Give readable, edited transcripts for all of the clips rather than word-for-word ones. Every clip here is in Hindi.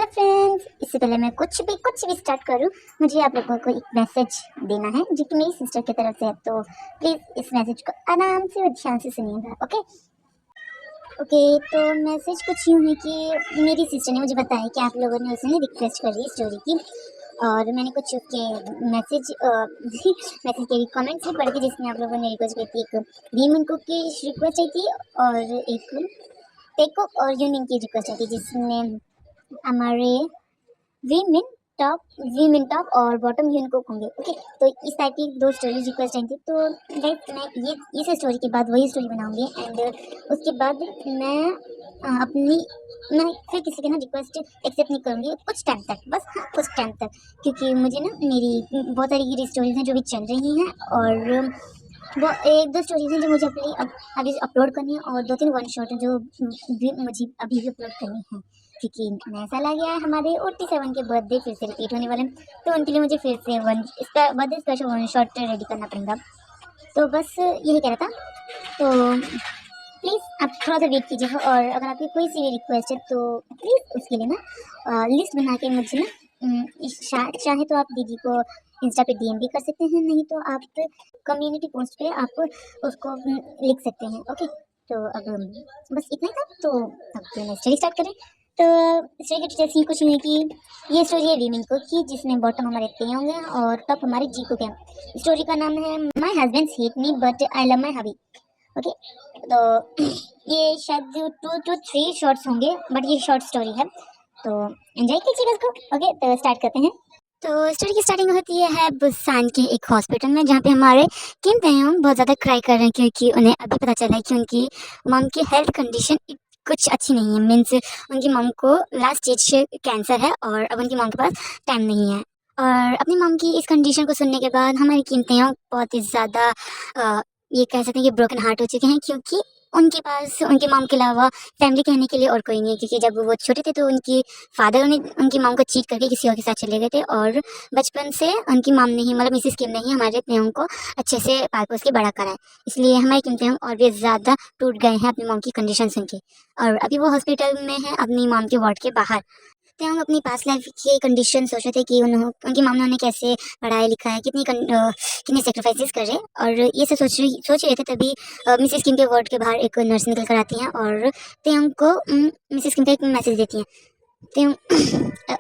हेलो फ्रेंड्स, इससे पहले मैं कुछ भी स्टार्ट करूं, मुझे आप लोगों को एक मैसेज देना है जो कि मेरी सिस्टर की तरफ से है। तो प्लीज़ इस मैसेज को आराम से और ध्यान से सुनिएगा। ओके, तो मैसेज कुछ यूँ है कि मेरी सिस्टर ने मुझे बताया कि आप लोगों ने उसने रिक्वेस्ट कर रही स्टोरी की, और मैंने कुछ उसके मैसेज मैसेज के कमेंट्स भी पढ़े थे जिसमें आप लोगों ने रिक्वेस्ट की थी। एक भीम कुक की रिक्वेस्ट आई थी और एक टेको और यूनिंग की रिक्वेस्ट आई थी, जिसमें हमारे वी मिन टॉप और बॉटम यून को होंगे। ओके, तो इस टाइप की दो स्टोरी रिक्वेस्ट आई थी। तो गाइस, मैं ये इस स्टोरी के बाद वही स्टोरी बनाऊंगी एंड उसके बाद मैं फिर किसी के ना रिक्वेस्ट एक्सेप्ट नहीं करूंगी कुछ टाइम तक, बस हाँ कुछ टाइम तक, क्योंकि मुझे ना मेरी बहुत सारी स्टोरीज हैं जो भी चल रही हैं, और वो एक दो स्टोरीज हैं जो मुझे अभी अपलोड करनी है, और दो तीन वन शॉट है जो भी मुझे अभी भी अपलोड करनी है, क्योंकि नया साल आ गया है, हमारे 47 के बर्थडे फिर से रिपीट होने वाले हैं। तो उनके लिए मुझे फिर से birthday special one shot ready करना पड़ेगा। तो बस यही कह रहा था। तो प्लीज़ आप थोड़ा सा वेट कीजिएगा, और अगर आपकी कोई सी भी रिक्वेस्ट है तो प्लीज़ उसके लिए ना लिस्ट बना के मुझे ना चाहे तो आप दीदी को इंस्टा पे डीएम भी कर सकते हैं, नहीं तो आप कम्युनिटी पोस्ट पे आप उसको लिख सकते हैं। ओके, तो अब बस इतना ही था। तो अब मैं स्टोरी स्टार्ट करें। तो स्टोरी की डिटेल्स ये कुछ नहीं है कि ये स्टोरी है वीमिन को की, जिसमें बॉटम हमारे तेयोंग है और टॉप हमारे जी को है। स्टोरी का नाम है my husbands hate me but I love my hubby. Okay, तो ये शायद 2 to 3 शॉर्ट्स होंगे, बट ये शॉर्ट स्टोरी है, तो एंजॉय कीजिएगा इसको। ओके, तो स्टार्ट करते हैं। तो स्टोरी की स्टार्टिंग होती है बुसान के एक हॉस्पिटल में, जहाँ पे हमारे किम तयंग बहुत ज़्यादा क्राई कर रहे हैं, क्योंकि उन्हें अभी पता चला है कि उनकी मम की हेल्थ कंडीशन कुछ अच्छी नहीं है। मीन्स उनकी मम को लास्ट स्टेज कैंसर है और अब उनकी मम के पास टाइम नहीं है। और अपनी मम की इस कंडीशन को सुनने के बाद हमारी किम तयंग बहुत ही ज़्यादा ये कह सकते हैं कि ब्रोकन हार्ट हो चुके हैं, क्योंकि उनके पास उनकी मम के अलावा फैमिली कहने के लिए और कोई नहीं है। क्योंकि जब वो छोटे थे तो उनकी फादर उनकी मम को चीट करके किसी और के साथ चले गए थे, और बचपन से उनकी मम ने ही, मतलब मिसिस किम ने ही हमारे तेयोंग को अच्छे से पाल पोस के बड़ा करा है। इसलिए हमारे किम तेयोंग और भी ज़्यादा टूट गए हैं अपनी मम की कंडीशन सुन के, और अभी वो हॉस्पिटल में है अपनी मम के वार्ड के बाहर। तो हम अपनी पास्ट लाइफ की कंडीशन सोच रहे थे कि उनकी मम ने उन्हें कैसे पढ़ाया लिखा है, कितनी सेक्रीफाइसेस करे, और ये सब सोच रहे थे। तभी मिसेस किम के वार्ड के बाहर एक नर्स निकल कर आती हैं और तेयोंग को मिसेस किम का एक मैसेज देती हैं। तेयोंग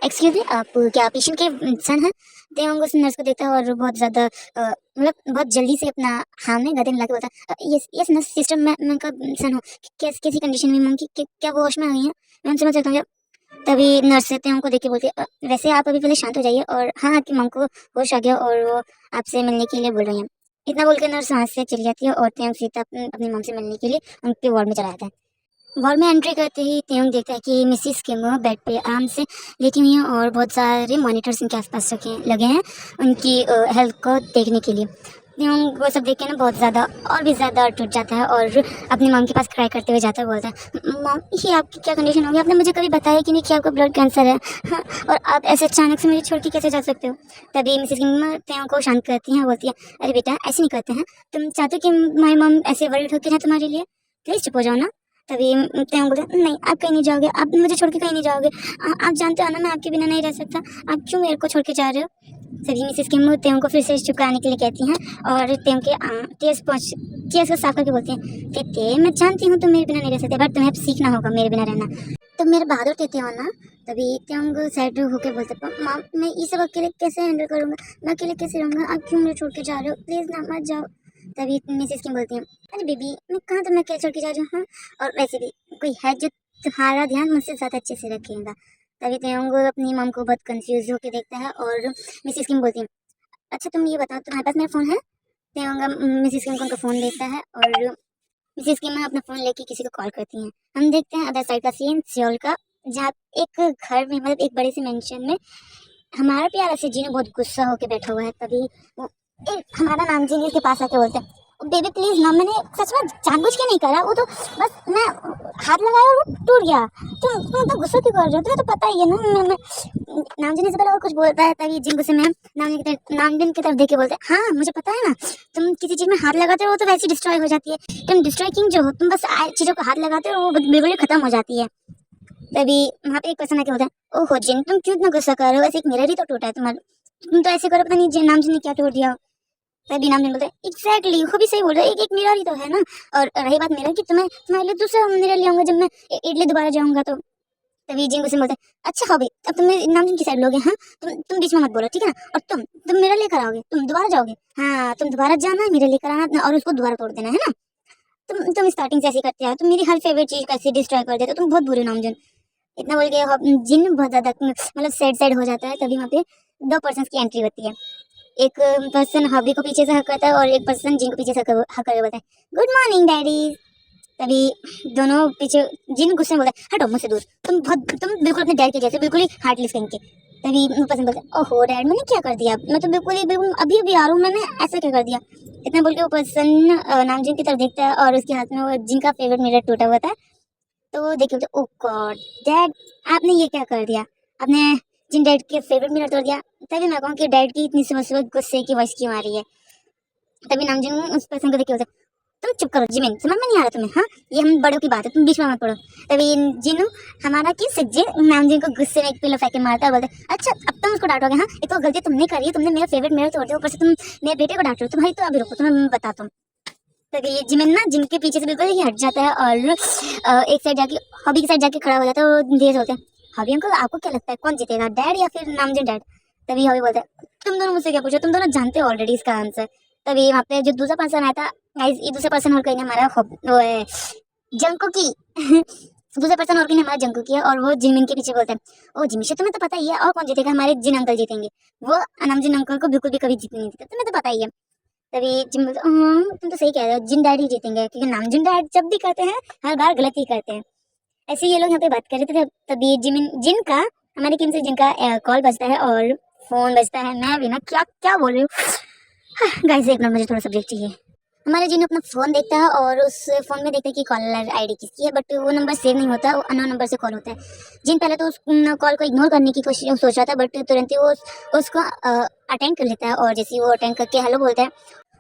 एक्सक्यूज मी, आप क्या पेशेंट के सन हैं? तेयोंग उस नर्स को देखता है और बहुत ज़्यादा मतलब बहुत जल्दी से अपना हाँ में गले मिला के बोलता है, यस यस नर्स सिस्टर, मैं उनका सन हूँ। कैसी कंडीशन में मम की, क्या वो होश में आ गई हैं? मैं समझ सकता हूँ। तभी नर्स से तेयोंग को देख के बोलती है, वैसे आप अभी पहले शांत हो जाइए, और हाँ आपकी मम को होश आ गया और वो आपसे मिलने के लिए बोल रही हैं। इतना बोल के नर्स वहाँ से चली जाती है और तेयोंग सीधा अपनी मम से मिलने के लिए उनके वार्ड में चला जाता है। वार्ड में एंट्री करते ही तेयोंग देखता है कि मिसिस किम बेड पे आराम से लेटी हुई हैं, और बहुत सारे मॉनिटर्स उनके आसपास लगे हैं उनकी हेल्थ को देखने के लिए। तेयोंग वो सब देख के ना बहुत ज़्यादा और भी ज़्यादा टूट जाता है, और अपनी मम के पास क्राई करते हुए जाता है, बोलता है, मम ये आपकी क्या कंडीशन होगी? आपने मुझे कभी बताया कि नहीं कि आपको ब्लड कैंसर है, हाँ, और आप ऐसे अचानक से मुझे छोड़ के कैसे जा सकते हो? तभी मिसेस किम तेयोंग को शांत करती हैं, बोलती है, अरे बेटा ऐसे नहीं करते हैं, तुम चाहते हो कि माई मम ऐसे वरीड होकर ना तुम्हारे लिए? प्लीज़ चुप हो जाओ ना। तभी तेयोंग बोलते, नहीं आप कहीं नहीं जाओगे, आप मुझे छोड़ के कहीं नहीं जाओगे, आप जानते हो ना मैं आपके बिना नहीं रह सकता, आप क्यों मेरे को छोड़ के जा रहे हो? तभी मिसेस किम तेयोंग को फिर से चुप कराने के लिए कहती हैं, और तेयोंग के टीयर्स को साफ करके बोलती हैं, तेते मैं जानती हूँ तुम मेरे बिना नहीं रह सकते, बट तुम्हें अब सीखना होगा मेरे बिना रहना। तुम मेरे बहादुर तेते हो ना। तभी तेयोंग सैड होकर बोलते, माँ मैं ये सब अकेले कैसे हैंडल करूँगा, मैं अकेले कैसे रहूँगा, आप क्यों मुझे छोड़ के जा रहे हो? प्लीज़ ना मत जाओ। तभी मिसेस किम बोलती हैं, अरे बेबी मैं कहाँ तुम्हें अकेले छोड़ के जा रही हूँ, हाँ? और वैसे भी कोई है जो तुम्हारा ध्यान मुझसे ज़्यादा अच्छे से रखेगा। तभी तेयोंग अपनी मम को बहुत कंफ्यूज होकर देखता है, और मिसेस किम बोलती है, अच्छा तुम ये बताओ तुम्हारे पास मेरा फ़ोन है? तेयोंग मिसेस किम को उनका फ़ोन देता है, और मिसेस किम अपना फ़ोन लेके किसी को कॉल करती हैं। हम देखते हैं अदर साइड का सीन सियोल का, जहाँ एक घर में, मतलब एक बड़े से मेंशन में हमारा प्यारा से जीनू बहुत गुस्सा होकर बैठा हुआ है। तभी वो हमारा नाम जीनी उसके पास आके बोलते हैं, बेबी प्लीज़ ना, मैंने सच में जानबूझ के नहीं करा, वो तो बस मैं हाथ लगाया और वो टूट गया। तुम तो गुस्सा क्यों कर रहे हो? तुम्हें तो पता ही है ना। मैं नामजिन से पहले और कुछ बोलता है, तभी जिन गुस्से में नामजिन की तरफ देख के बोलते हैं, हाँ मुझे पता है ना, तुम किसी चीज़ में हाथ लगाते हो वो तो वैसे डिस्ट्रॉय हो जाती है। तुम डिस्ट्रॉय किंग जो हो, तुम बस चीज़ों को हाथ लगाते हो वो बिल्कुल ही खत्म हो जाती है। तभी वहाँ पे एक पर्सन आके होता है, ओहो जिन तुम क्यों इतना गुस्सा कर रहे हो, ऐसे एक मिरर ही तो टूटा है तुम्हारा, तुम तो ऐसे करो, पता नहीं नाम जी ने क्या तोड़ दिया। तभी नाम जी बोलते हैं एग्जैक्टली, वो भी सही बोल रहा है, एक मिरर ही तो है ना। और रही बात मिरर की, तुम्हारे लिए दूसरा मिरर ले आऊंगा जब मैं इडली दोबारा जाऊंगा तो। तभी जिन गुस्से में बोलते हैं अच्छा हॉबी, अब तुम नाम जिन की साइड लोगे, हाँ तुम बीच में मत बोलो ठीक है ना। और तुम मिरर लेकर आओगे, तुम दोबारा जाओगे, हाँ तुम दोबारा जाना है, मिरर लेकर आना और उसको दोबारा तोड़ देना है ना। तुम स्टार्टिंग से ऐसे करते हो, तुम मेरी हर फेवरेट चीज कैसे डिस्ट्रॉय कर देते हो, तुम बहुत बुरे नाम जिन। इतना बोल के जिन बहुत ज्यादा मतलब सैड हो जाता है। तभी वहाँ पे दो पर्सन की एंट्री होती है, एक पर्सन हॉबी को पीछे से हक करता है और एक पर्सन जिन को पीछे से हक करके बोलता है गुड मॉर्निंग डैडी। तभी दोनों पीछे, जिन गुस्से में बोलता है हटो मुझसे दूर, तुम बिल्कुल अपने डैड के जैसे, बिल्कुल ही हार्टलेस कहीं के। तभी वो पर्सन बोलता है ओहो डैड मैंने क्या कर दिया, मैं तो बिल्कुल अभी अभी आ रहा हूँ, मैंने ऐसा क्या कर दिया। इतना बोल के वो पर्सन नामजिन की तरफ देखता है और उसके हाथ में वो जिनका फेवरेट मिरर टूटा हुआ था। तो देखिए बोलते ओ गॉड डैड आपने ये क्या कर दिया, आपने जिन डैड के फेवरेट मिरर तोड़ दिया। तभी मैं कहूँ कि डैड की इतनी सुबह सुबह गुस्से की वॉइस क्यों आ रही है। तभी नामजिन उस पर्सन को देख के बोलते तुम चुप करो जिमिन, समझ में नहीं आ रहा तुम्हें, हाँ ये हम बड़ों की बात है, तुम बीच में मत पड़ो। तभी जिनू हमारा की सज्जे नामजिन को गुस्से में एक पिलो फेंक के मारता है, बोलते अच्छा अब तुम उसको डांटोगे, हाँ ये तो गलती तुमने करी है, तुमने मेरा फेवरेट मिरर तोड़ दिया, ऊपर से तुम मेरे बेटे को डांट रहे हो, तुम्हारी तो अभी रुको तुम्हें बताता हूँ। तभी ये जिमिन ना जिनके पीछे से बिल्कुल ही हट जाता है और एक साइड जाके हॉबी की साइड जाके खड़ा हो जाता है। वो धीरे होते हैं हॉबी अंकल आपको क्या लगता है कौन जीतेगा, डैड या फिर नामजिन डैड। तभी हॉबी बोलता है तुम दोनों मुझसे क्या पूछो, तुम दोनों जानते हो ऑलरेडी इसका आंसर। तभी वहाँ पे जो दूसरा पर्सन आया था, गाइस ये दूसरा पर्सन और कहीं ने हमारा वो है जंको की दूसरा पर्सन और कहीं ने हमारा जंको किया और वो जिमिन के पीछे बोलता है ओ जिमिन तुम्हें तो पता ही है और कौन जीतेगा, हमारे जिन अंकल जीतेंगे, वो नामजिन अंकल को बिल्कुल भी कभी जीतने नहीं देते, तुम्हें तो पता ही है। तभी जिम बोलते तुम तो सही कह रहे हो, जिन डैड ही जीतेंगे क्योंकि नामजिन डैड जब भी करते हैं हर बार गलत ही करते हैं। ऐसे ये लोग यहाँ पे बात कर रहे थे। तभी जिमिन जिनका हमारे किम से जिनका कॉल बजता है और फोन बजता है। मैं भी ना क्या क्या बोल रही हूँ गाइस, एक मिनट मुझे थोड़ा सा ब्रेक चाहिए। हमारे जिन अपना फोन देखता है और उस फोन में देखता है कि कॉलर आईडी किसकी है, बट वो नंबर सेव नहीं होता, वो अननोन नंबर से कॉल होता है। जिन पहले तो उस कॉल को इग्नोर करने की कोशिश सोच रहा था, बट तुरंत ही वो उसको अटेंड कर लेता है और जैसे वो अटेंड करके हेलो बोलता है,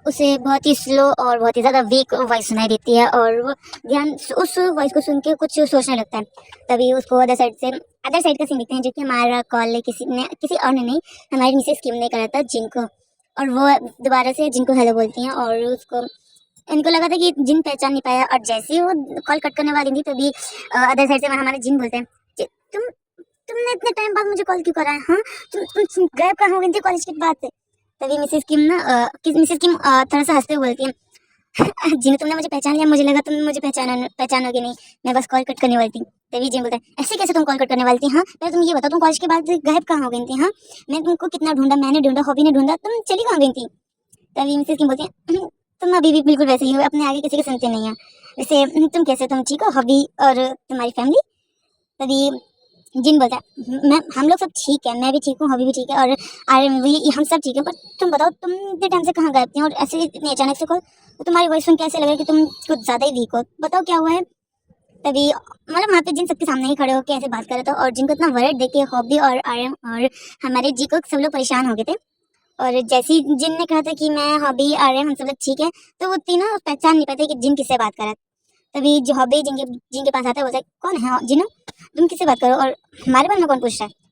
उसे बहुत ही स्लो और बहुत ही ज़्यादा वीक वॉइस सुनाई देती है और वो ध्यान उस वॉइस को सुन के कुछ सोचने लगता है। तभी उसको अदर साइड का सीन दिखते हैं, जो कि हमारा कॉल किसी और ने नहीं, हमारी मिसेस किम ने करा था जिनको, और वो दोबारा से जिनको हेलो बोलती हैं और उसको इनको लगा था कि जिन पहचान नहीं पाया। और जैसे ही वो कॉल कट करने वाली थी तभी अदर साइड से हमारे जिन बोलते हैं तुमने इतने टाइम बाद मुझे कॉल क्यों करा है, हाँ तुम गायब कहाँ हो गई थी कॉलेज के बाद से। तभी मिसेस किम थोड़ा सा हंसते हुए बोलती है जिन तुमने मुझे पहचान लिया, मुझे लगा तुम मुझे पहचानोगे नहीं, मैं बस कॉल कट करने वाली थी। तभी जिन बोलता है ऐसे कैसे तुम कॉल कट करने वाली थी, हाँ पहले तुम ये बताओ तुम कॉलेज के बाद गायब कहाँ हो गई थी, हाँ मैं तुमको कितना ढूंढा, मैंने ढूंढा, हॉबी ने ढूंढा, तुम चली कहाँ गई थी। तभी मिसेस किम बोलती है तुम अभी भी बिल्कुल वैसे ही हो, अपने आगे किसी को सुनते नहीं है, वैसे तुम कैसे, तुम ठीक हो, हॉबी और तुम्हारी फैमिली। तभी जिन बोलता है मैं हम लोग सब ठीक है, मैं भी ठीक हूँ, हॉबी भी ठीक है और हम सब ठीक है, पर तुम बताओ तुम इतने टाइम से कहाँ गए थी और ऐसे इतनी अचानक से कॉल, तो तुम्हारी वॉइस सुन के ऐसे लगा कि तुम कुछ ज़्यादा ही वीक हो, बताओ क्या हुआ है। तभी मतलब वहाँ पे जिन सबके सामने ही खड़े होकर ऐसे बात कर रहे थे और जिनको इतना वर्ड देख के हॉबी और आर्यन और हमारे जी को सब लोग परेशान हो गए थे। और जैसे ही जिन ने कहा था कि मैं हॉबी आर्यन हम सब लोग ठीक है, तो वो तीनों पहचान नहीं पाते कि जिन किससे बात कर रहा है। तभी जो हॉबी जिनके पास आता है बोलता है कौन है जिनो, तुम किससे बात करो और हमारे बारे में कौन पूछ रहा है।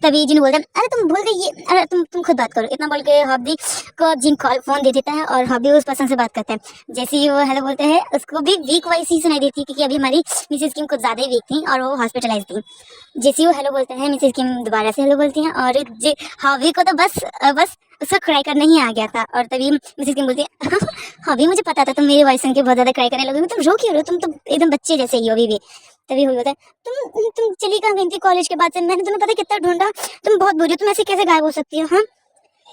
तभी जिन बोलता है अरे तुम भूल गई, ये अरे तुम खुद बात करो। इतना बोल के हॉबी को जिन कॉल फोन दे देता है और हॉबी उस पर्सन से बात करता है। जैसे ही वो हेलो बोलते हैं उसको भी वीक वॉइस ही सुनाई देती है क्योंकि अभी हमारी मिसेस किम कुछ ज़्यादा ही वीक थी और वो हॉस्पिटलाइज थी। जैसे ही वो हेलो बोलते हैं मिसेस किम दोबारा से हेलो बोलती हैं और हॉबी को तो बस उसको क्राई करना ही आ गया था। और तभी मिसेस किम बोलती है हॉबी मुझे पता था तुम मेरी वॉइस सुन के बहुत ज़्यादा क्राई करने लगे, तुम रो क्यों रहे हो, तुम तो एकदम बच्चे जैसे ही हो अभी भी। तभी हो होता है तुम चली कहाँ गई थी कॉलेज के बाद से, मैंने तुम्हें पता कितना ढूंढा, तुम बहुत बुरी हो, तुम ऐसे कैसे गायब हो सकती हो। हाँ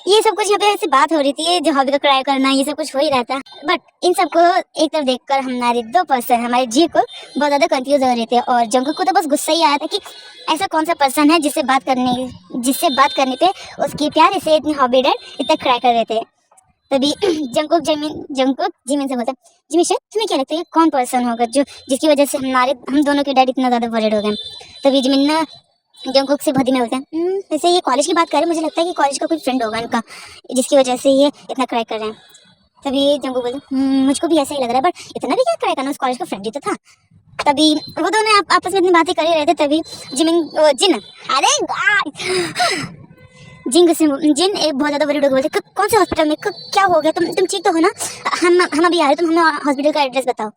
ये सब कुछ यहाँ पे ऐसे बात हो रही थी, जो हॉबी का क्राई करना ये सब कुछ हो ही रहा था। बट इन सबको एक तरफ देखकर हमारे दो पर्सन हमारे जी को बहुत ज़्यादा कंफ्यूज हो रहे थे और जंगल को तो बस गुस्सा ही आया था कि ऐसा कौन सा पर्सन है जिससे बात करने पे उसकी प्यारे से इतनी हॉबी डैड इतना क्राई कर रहे थे। तभी जंकुक जिमिन से बोलता जिमिन शायद तुम्हें क्या लगता है कौन पर्सन होगा जो जिसकी वजह से हम दोनों के डैड इतना ज़्यादा वरीड हो गए। तभी जिमिन ना जंकुक से भदी में बोलता है वैसे ये कॉलेज की बात करें, मुझे लगता है कि कॉलेज का कोई फ्रेंड होगा इनका जिसकी वजह से ये इतना क्राई कर रहे हैं। तभी जंकुक बोलता मुझको भी ऐसा ही लग रहा है, बट इतना भी क्या क्राई करना, उस कॉलेज का फ्रेंड ही तो था। तभी वो दोनों आपस में इतनी बातें कर ही रहे थे, तभी जिन अरे जिन एक बहुत ज़्यादा वरीड हो गए बोलते कौन से हॉस्पिटल में क्या हो गया, तुम ठीक तो हो ना, हम अभी आ रहे, तुम हमें हॉस्पिटल का एड्रेस बताओ।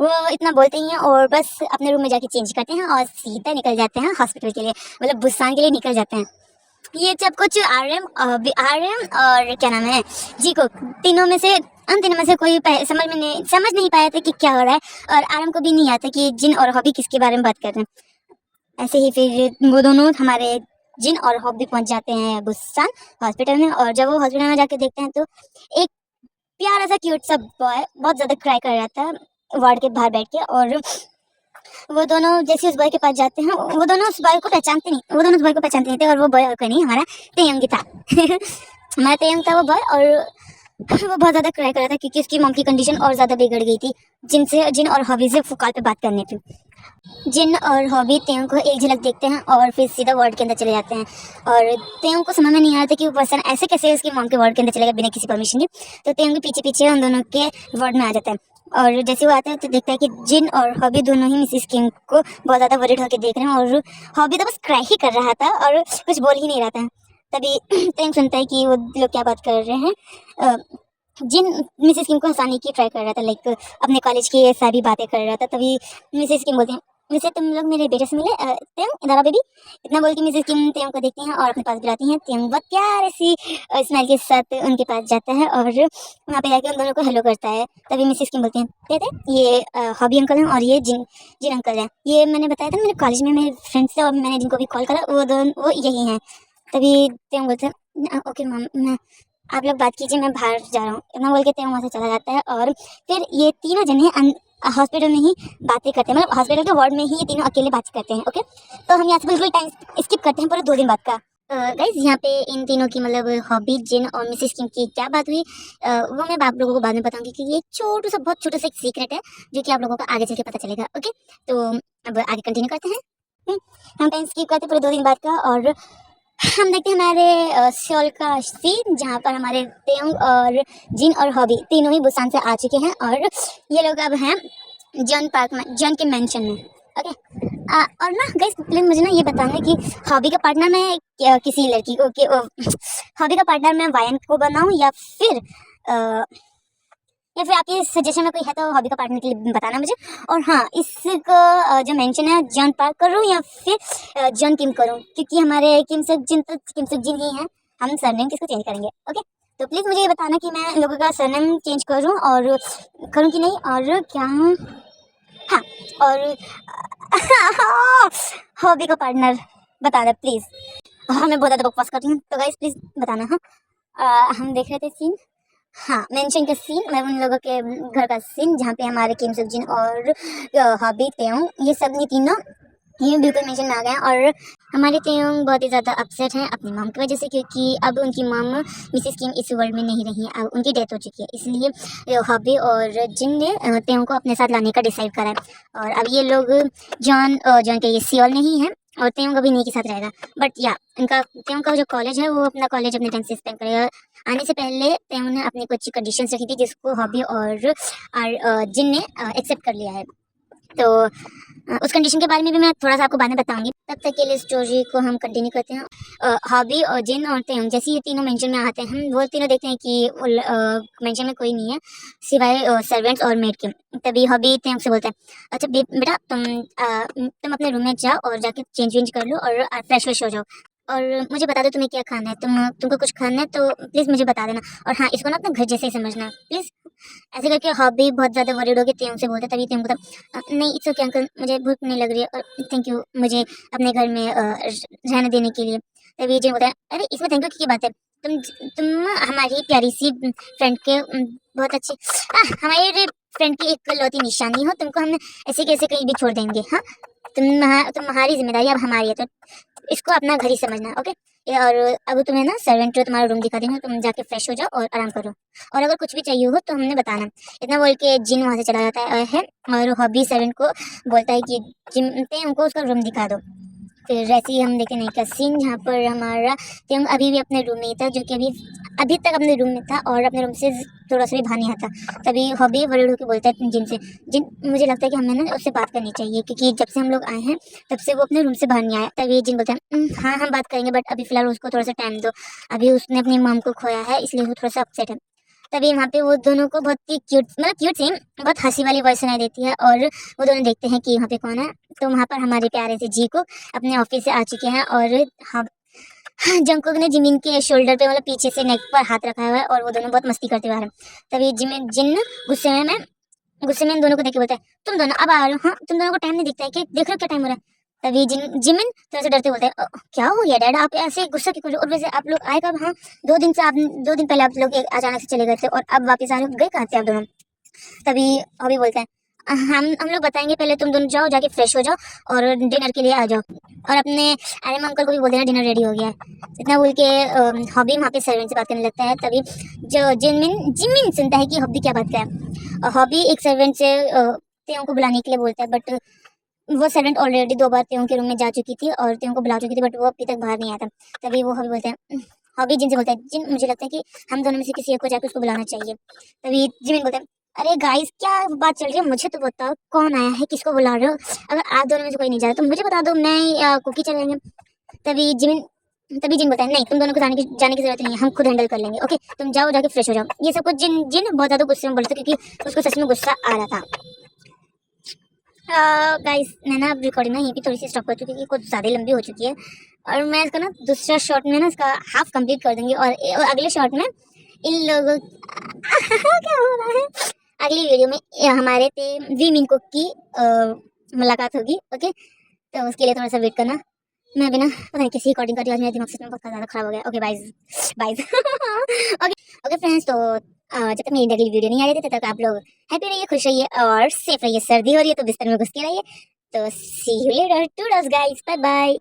वो इतना बोलते ही हैं और बस अपने रूम में जाके चेंज करते हैं और सीधा निकल जाते हैं हॉस्पिटल के लिए, मतलब बुसान के लिए निकल जाते हैं। ये जब कुछ आरएम और क्या नाम है जी को तीनों में से हम तीनों में से कोई समझ नहीं पाया था कि क्या हो रहा है, और आरएम को भी नहीं आता कि जिन और हॉबी किसके बारे में बात कर रहे हैं। ऐसे ही फिर वो दोनों हमारे जिन और हॉबी पहुंच जाते हैं बुसान हॉस्पिटल में, और जब वो हॉस्पिटल में जाके देखते हैं तो एक प्यारा सा क्यूट सा बॉय बहुत ज़्यादा क्राई कर रहा था वार्ड के बाहर बैठ के, और वो दोनों जैसे उस बॉय के पास जाते हैं, वो दोनों उस बॉय को पहचानते नहीं थे, और वो बॉय कोई नहीं, हमारा तेयंग था हमारा तेयंग था वो बॉय, और वो बहुत ज़्यादा क्राई कर रहा था क्योंकि उसकी मॉम की कंडीशन और ज़्यादा बिगड़ गई थी जिन और हॉबी से कॉल पे बात करने थी। जिन और हॉबी तेयंग को एक झलक देखते हैं और फिर सीधा वार्ड के अंदर चले जाते हैं, और तेयंग को समझ में नहीं आ रहा था कि वो पर्सन ऐसे कैसे उसकी मॉम के वार्ड के अंदर चलेगा बिना किसी परमिशन के। तो तेयंग भी पीछे पीछे उन दोनों के वार्ड में आ जाता है, और जैसे वो आता है तो देखता है कि जिन और हॉबी दोनों ही मिसिस किंग को बहुत ज़्यादा वरीड होकर देख रहे हैं, और हॉबी तो बस क्राई ही कर रहा था और कुछ बोल ही नहीं रहा था। तभी तेयंग सुनता है कि वो लोग क्या बात कर रहे हैं। जिन मिसेस किंग को हंसाने की ट्राई कर रहा था, लाइक अपने कॉलेज की सारी बातें कर रहा था। तभी मिसेस किंग बोलते हैं वैसे तुम लोग मेरे बेटे से मिले, तेयंग इधर आ बेबी। इतना बोल के मिसेस किंग तेयंग को देखती हैं और अपने पास बुलाती हैं। तेयंग बहुत प्यारे सी स्माइल के साथ उनके पास जाता है और वहाँ पे जाके उन दोनों को हेलो करता है। तभी मिसेस किंग बोलते हैं तेते ये हॉबी अंकल हैं और ये जिन जिन अंकल हैं। ये मैंने बताया था मेरे कॉलेज में मेरे फ्रेंड्स थे और मैंने जिनको भी कॉल करा वो यही हैं। तभी तेयंग बोलते हैं ओके मैम, मैं आप लोग बात कीजिए, मैं बाहर जा रहा हूँ। इतना बोल के तेयंग वहाँ से चला जाता है, और फिर ये तीनों जने हॉस्पिटल में ही बातें करते हैं, मतलब हॉस्पिटल के वार्ड में ही ये तीनों अकेले बात करते हैं। ओके, तो हम यहाँ से बिल्कुल टाइम स्किप करते हैं पूरे 2 दिन बाद का। गाइज यहाँ पे इन तीनों की मतलब हॉबी जिन और मिसेस किंग की क्या बात हुई वो मैं आप लोगों को बाद में बताऊंगी, क्योंकि ये बहुत छोटा सा एक सीक्रेट है जो कि आप लोगों को आगे चल के पता चलेगा। ओके, तो अब आगे कंटिन्यू करते हैं। हम टाइम स्किप करते हैं पूरे 2 दिन बाद का, और हम देखते हैं हमारे सियोल का सीन, जहाँ पर हमारे तेयंग और जिन और हॉबी तीनों ही बुसान से आ चुके हैं, और ये लोग अब हैं जॉन पार्क में, जॉन के मेंशन में। ओके, और ना गाइस प्लीज मुझे ना ये बताना कि हॉबी का पार्टनर मैं किसी लड़की को हॉबी का पार्टनर मैं वायन को बनाऊं या फिर आपके सजेशन में कोई है तो हॉबी का पार्टनर के लिए बताना मुझे। और हाँ, इसको जो मेंशन है जॉन पार्क करूँ या फिर जॉन किम करूँ, क्योंकि हमारे किम सुक जिन ही हैं, हम सरनेम किसको चेंज करेंगे। ओके, तो प्लीज़ मुझे ये बताना कि मैं लोगों का सरनेम चेंज करूँ और करूँ कि नहीं, और क्या हाँ, और हॉबी का पार्टनर बताना प्लीज़। हाँ, मैं बहुत ज़्यादा बकवास कर रही हूँ, तो गाइस प्लीज़ बताना। हाँ, हम देख रहे थे सीन, हाँ मेंशन का सीन, मैं उन लोगों के घर का सीन जहाँ पे हमारे किम सुक जिन और हॉबी तेयंग ये सब तीनों ये बिल्कुल मेंशन में आ गए हैं। और हमारे तेयंग बहुत ही ज़्यादा अपसेट हैं अपनी मॉम की वजह से, क्योंकि अब उनकी मॉम मिसेस किंग इस वर्ल्ड में नहीं रही है, अब उनकी डेथ हो चुकी है। इसलिए हॉबी और जिन ने तेयंग को अपने साथ लाने का डिसाइड करा है, और अब ये लोग जॉन के ये सियोल नहीं है और तेयंग अभी नहीं के साथ रहेगा। बट या इनका तेयंग का जो कॉलेज है वो अपना कॉलेज अपने टाइम से स्पेंड करेगा। आने से पहले तेयंग ने अपनी कुछ कंडीशंस रखी थी जिसको हॉबी और जिन ने एक्सेप्ट कर लिया है। तो उस कंडीशन के बारे में भी मैं थोड़ा सा आपको बाद में बताऊंगी। तब तक के लिए स्टोरी को हम कंटिन्यू करते हैं। हॉबी और जिन और तेयंग जैसे ये तीनों मेंशन में आते हैं, हम वो तीनों देखते हैं कि मेंशन में कोई नहीं है सिवाय सर्वेंट्स और मेड के। तभी हॉबी तेयंग से बोलता है अच्छा बेटा तुम अपने रूम में जाओ और जाके चेंज वेंज कर लो और फ्रेश हो जाओ, और मुझे बता दो तुम्हें क्या खाना है। तुमको कुछ खाना है तो प्लीज़ मुझे बता देना, और हाँ इसको ना अपना घर जैसे ही समझना प्लीज़। ऐसे करके हॉबी बहुत ज़्यादा वरीड हो गई तेयंग से बोलते, तभी तेयंग बोलता नहीं इट्स ओके अंकल, मुझे भूख नहीं लग रही है और थैंक यू मुझे अपने घर में रहने देने के लिए। तभी जिन बोलता है अरे इसमें थैंक यू की बात है, तुम हमारी प्यारी सी फ्रेंड के बहुत अच्छे हमारे फ्रेंड की एक लौती निशानी हो, तुमको हम ऐसे कैसे कहीं भी छोड़ देंगे। हाँ, तुम्हारी जिम्मेदारी अब हमारी है, तो इसको अपना घर ही समझना। ओके, और अब तुम्हें ना सर्वेंट को तुम्हारा रूम दिखा देंगे, तुम जाके फ्रेश हो जाओ और आराम करो, और अगर कुछ भी चाहिए हो तो हमने बताना। इतना बोल के जिन वहाँ से चला जाता है और हॉबी सर्वेंट को बोलता है कि जिन तेयंग को उसका रूम दिखा दो। फिर ऐसे ही हम देखें नहीं का सीन जहाँ पर हमारा तेयंग अभी भी अपने रूम में था, जो कि अभी अभी तक अपने रूम में था और अपने रूम से थोड़ा सा भी बाहर नहीं आता। तभी हॉबी वर्ड होकर बोलता है जिन से, जिन मुझे लगता है कि हमें ना उससे बात करनी चाहिए, क्योंकि जब से हम लोग आए हैं तब से वो अपने रूम से बाहर नहीं आया। तभी जिन बोलते हैं हाँ हम बात करेंगे, बट अभी फिलहाल उसको थोड़ा सा टाइम दो, अभी उसने अपनी मॉम को खोया है इसलिए वो थोड़ा सा अपसेट है। तभी वहाँ पे वो दोनों को बहुत ही क्यूट, मतलब क्यूट सी बहुत हंसी वाली वॉइस सुनाई देती है, और वो दोनों देखते हैं कि यहाँ पे कौन है। तो वहाँ पर हमारे प्यारे से जी को अपने ऑफिस से आ चुके हैं, और हम जंगकुक ने जिमिन के शोल्डर पे, मतलब पीछे से नेक पर हाथ रखा हुआ है, और वो दोनों बहुत मस्ती करते हुए आ रहे हैं। तभी जिमिन जिन गुस्से में इन दोनों को देख के बोलता है तुम दोनों अब आ रहे हो, हाँ तुम दोनों को टाइम नहीं दिखता है कि देख रहे हो क्या टाइम हो रहा है। तभी जिमिन थोड़ा सा डरते बोलते हैं क्या हो गया डैड, आप ऐसे गुस्सा क्यों कर रहे हो, और वैसे आप लोग आए कब, हाँ 2 दिन से, आप 2 दिन पहले आप लोग अचानक से चले गए थे और अब वापस आ रहे हो, गए कहाँ थे आप दोनों। तभी अभी बोलता है हम लोग बताएंगे, पहले तुम दोनों जाओ, जाके फ्रेश हो जाओ और डिनर के लिए आ जाओ, और अपने आर्यम अंकल को भी बोल देना डिनर रेडी हो गया है। इतना बोल के हॉबी वहाँ पे सर्वेंट से बात करने लगता है। तभी जो जिमिन जिमिन सुनता है कि हॉबी क्या बात कर है, और हॉबी एक सर्वेंट से तेयों को बुलाने के लिए बोलता है, बट वो सर्वेंट ऑलरेडी 2 बार तेयों के रूम में जा चुकी थी और तेयों को बुला चुकी थी, बट वो अभी तक बाहर नहीं आया था। तभी वो हॉबी बोलते हैं हॉबी जिन से बोलता है जिन मुझे लगता है कि हम दोनों में से किसी एक को जाकर उसको बुलाना चाहिए। तभी जिमिन बोलता है अरे गाइस क्या बात चल रही है, मुझे तो बताओ कौन आया है, किसको बुला रहे हो, अगर आप दोनों में से कोई नहीं जा रहा तो मुझे बता दो, मैं या कुकी चलेंगे। तभी जिमिन तभी जिन बताए नहीं तुम दोनों को जाने की जरूरत नहीं है, हम खुद हैंडल कर लेंगे, ओके तुम जाओ जाके फ्रेश हो जाओ। ये सब कुछ जिन जिन बहुत ज़्यादा गुस्से में बोलते थे, क्योंकि उसको सच में गुस्सा आ रहा था। गाइस मैं ना अब रिकॉर्डिंग ना यहीं पे थोड़ी सी स्टॉप कर चुकी, क्योंकि कुछ ज़्यादा लंबी हो चुकी है, और मैं इसका ना दूसरा शॉर्ट में ना इसका हाफ कंप्लीट कर दूंगी, और अगले शॉर्ट में इन लोगों क्या हो रहा है, अगली वीडियो में हमारे पे वी मिनको की मुलाकात होगी, ओके तो उसके लिए थोड़ा सा वेट करना। मैं अभी ना पता नहीं कैसी रिकॉर्डिंग कर रही हूँ, आज मेरा दिमाग सच में बहुत ज़्यादा खराब हो गया। Okay byes byes okay okay friends, तो जब तक मेरी अगली वीडियो नहीं आ रही थी तब तक आप लोग हैप्पी रहिए, खुश रहिए और सेफ रहिए। सर्दी हो रही है तो बिस्तर में घुस के रहिए। तो see you later, to guys, bye bye.